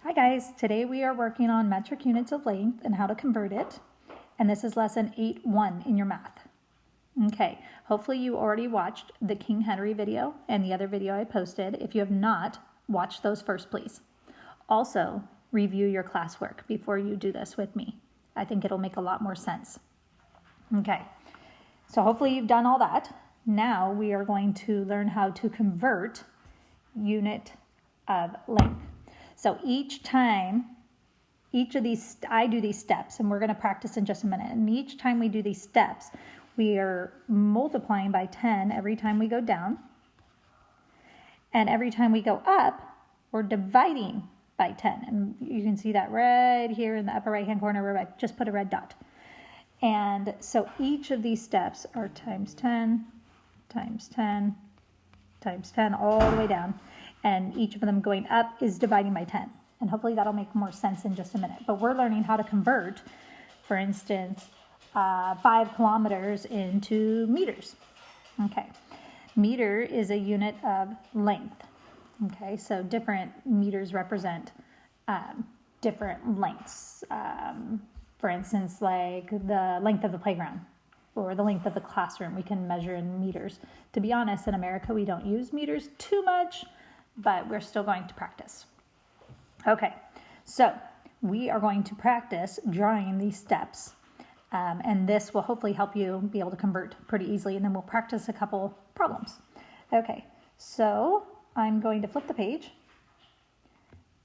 Hi guys, today we are working on metric units of length and how to convert it. And this is lesson 8.1 in your math. Okay, hopefully you already watched the King Henry video and the other video I posted. If you have not, watch those first, please. Also, review your classwork before you do this with me. I think it'll make a lot more sense. Okay, so hopefully you've done all that. Now we are going to learn how to convert unit of length. So each time, I do these steps, and we're going to practice in just a minute. And each time we do these steps, we are multiplying by 10 every time we go down. And every time we go up, we're dividing by 10. And you can see that right here in the upper right-hand corner where I just put a red dot. And so each of these steps are times 10, times 10, times 10, all the way down. And each of them going up is dividing by 10. And hopefully that'll make more sense in just a minute. But we're learning how to convert, for instance, 5 kilometers into meters. Okay, meter is a unit of length. Okay, so different meters represent different lengths. For instance, like the length of the playground or the length of the classroom, we can measure in meters. To be honest, in America, we don't use meters too much, but we're still going to practice. Okay, so we are going to practice drawing these steps, and this will hopefully help you be able to convert pretty easily, and then we'll practice a couple problems. Okay, so I'm going to flip the page,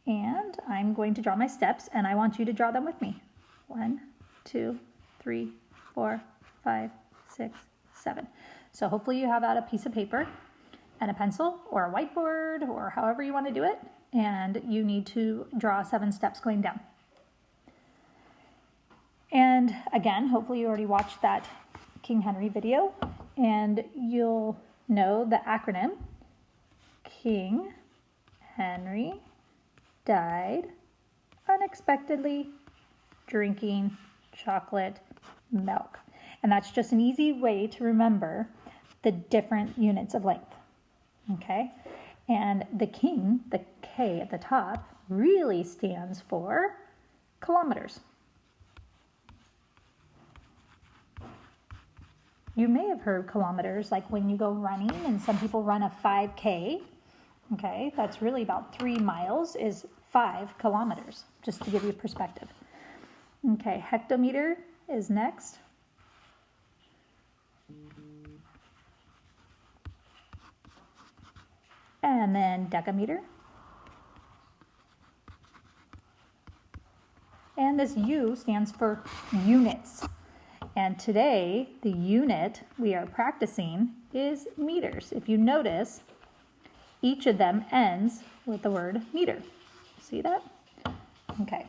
and I'm going to draw my steps, and I want you to draw them with me. 1, 2, 3, 4, 5, 6, 7. So hopefully you have out a piece of paper and a pencil or a whiteboard or however you want to do it, and you need to draw 7 steps going down. And again, hopefully you already watched that King Henry video, and you'll know the acronym. King Henry died unexpectedly drinking chocolate milk. And that's just an easy way to remember the different units of length. Okay, and the king, the K at the top, really stands for kilometers. You may have heard kilometers like when you go running, and some people run a 5K. Okay, that's really about 3 miles is 5 kilometers, just to give you perspective. Okay, hectometer is next. And then decameter. And this U stands for units. And today, the unit we are practicing is meters. If you notice, each of them ends with the word meter. See that? Okay.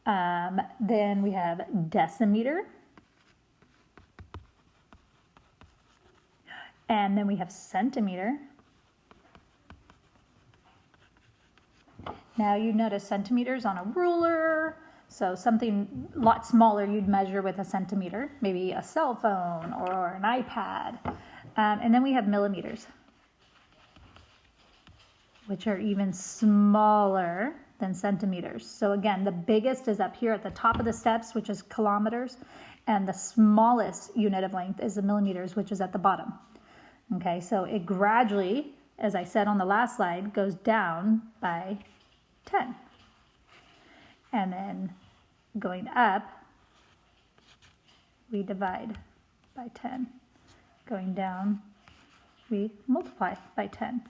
Then we have decimeter. And then we have centimeter. Now you notice centimeters on a ruler, so something a lot smaller you'd measure with a centimeter, maybe a cell phone or an iPad. And then we have millimeters, which are even smaller than centimeters. So again, the biggest is up here at the top of the steps, which is kilometers, and the smallest unit of length is the millimeters, which is at the bottom. Okay, so it gradually, as I said on the last slide, goes down by 10. And then going up, we divide by 10. Going down, we multiply by 10.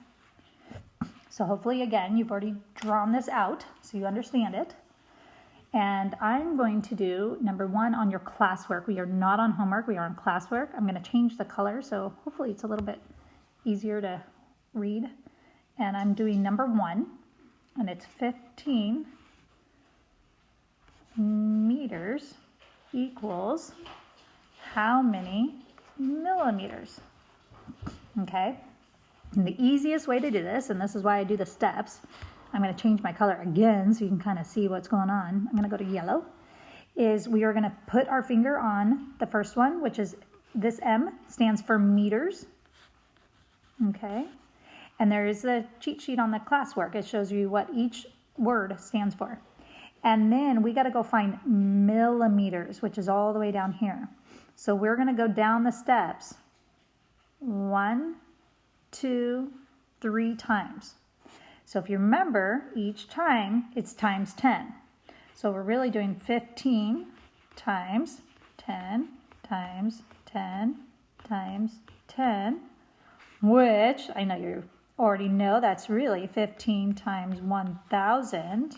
So hopefully, again, you've already drawn this out so you understand it. And I'm going to do number 1 on your classwork. We are not on homework, we are on classwork. I'm going to change the color, so hopefully it's a little bit easier to read. And I'm doing number 1, and it's 15 meters equals how many millimeters? Okay, and the easiest way to do this, and this is why I do the steps, I'm going to change my color again so you can kind of see what's going on. I'm going to go to yellow. Is we are going to put our finger on the first one, which is this M stands for meters. Okay, And there is a cheat sheet on the classwork. It shows you what each word stands for. And then we got to go find millimeters, which is all the way down here. So we're going to go down the steps 1, 2, 3 times. So if you remember, each time it's times 10. So we're really doing 15 times 10 times 10 times 10, which I know you already know that's really 15 times 1,000.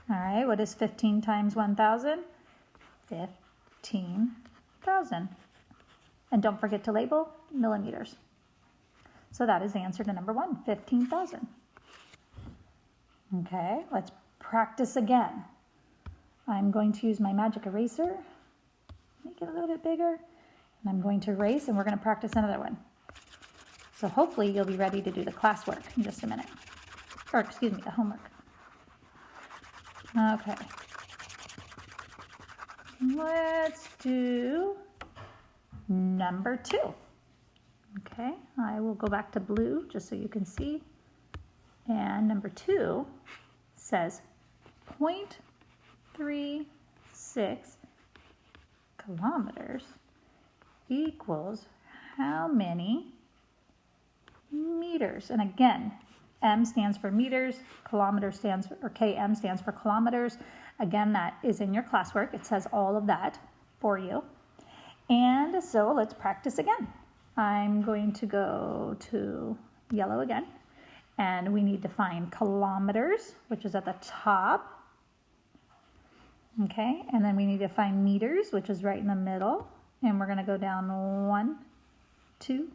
All right, what is 15 times 1,000? 15,000. And don't forget to label millimeters. So that is the answer to number 1, 15,000. Okay, let's practice again. I'm going to use my magic eraser, make it a little bit bigger, and I'm going to erase, and we're going to practice another one. So hopefully you'll be ready to do the classwork in just a minute. Or excuse me, the homework. Okay. Let's do number 2. Okay, I will go back to blue just so you can see. And number 2 says 0.36 kilometers equals how many meters? And again, M stands for meters, kilometer stands for, or KM stands for kilometers. Again, that is in your classwork. It says all of that for you. And so let's practice again. I'm going to go to yellow again. And we need to find kilometers, which is at the top. Okay, and then we need to find meters, which is right in the middle. And we're going to go down 1, 2,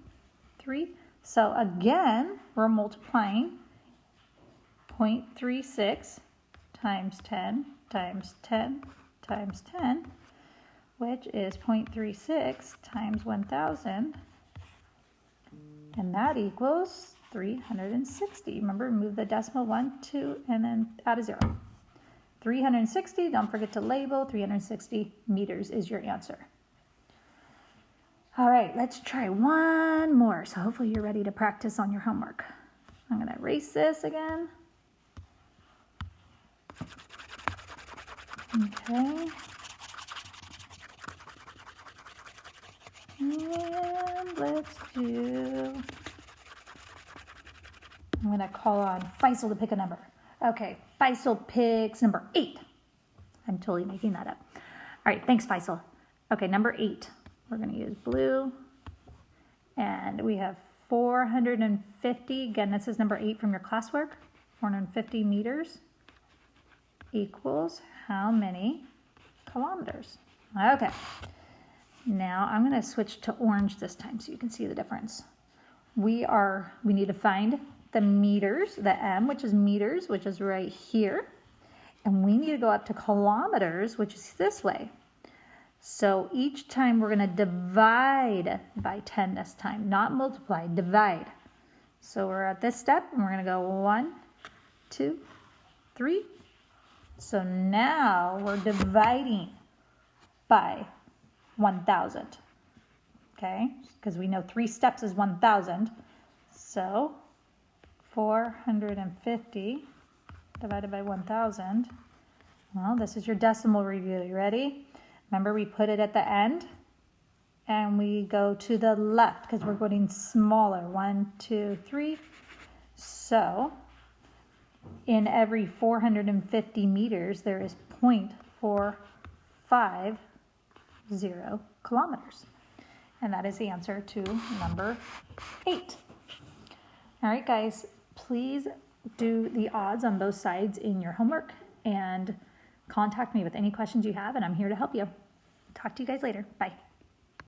3. So again, we're multiplying 0.36 times 10 times 10 times 10, which is 0.36 times 1,000. And that equals 360. Remember, move the decimal 1, 2, and then add a 0. 360, don't forget to label, 360 meters is your answer. All right, let's try one more. So hopefully you're ready to practice on your homework. I'm going to erase this again. Okay. And let's do, I'm going to call on Faisal to pick a number. Okay, Faisal picks number 8. I'm totally making that up. All right, thanks, Faisal. Okay, number 8. We're going to use blue. And we have 450. Again, this is number 8 from your classwork. 450 meters equals how many kilometers? Okay. Now I'm going to switch to orange this time so you can see the difference. We need to find the meters, the M, which is meters, which is right here. And we need to go up to kilometers, which is this way. So each time we're going to divide by 10 this time, not multiply, divide. So we're at this step and we're going to go 1, 2, 3. So now we're dividing by 1,000. Okay, because we know 3 steps is 1,000. So 450 divided by 1,000. Well, this is your decimal review. You ready? Remember, we put it at the end and we go to the left because we're going smaller. 1, 2, 3. So in every 450 meters, there is 0.450 kilometers. And that is the answer to number 8. All right, guys, please do the odds on both sides in your homework and contact me with any questions you have, and I'm here to help you. Talk to you guys later. Bye.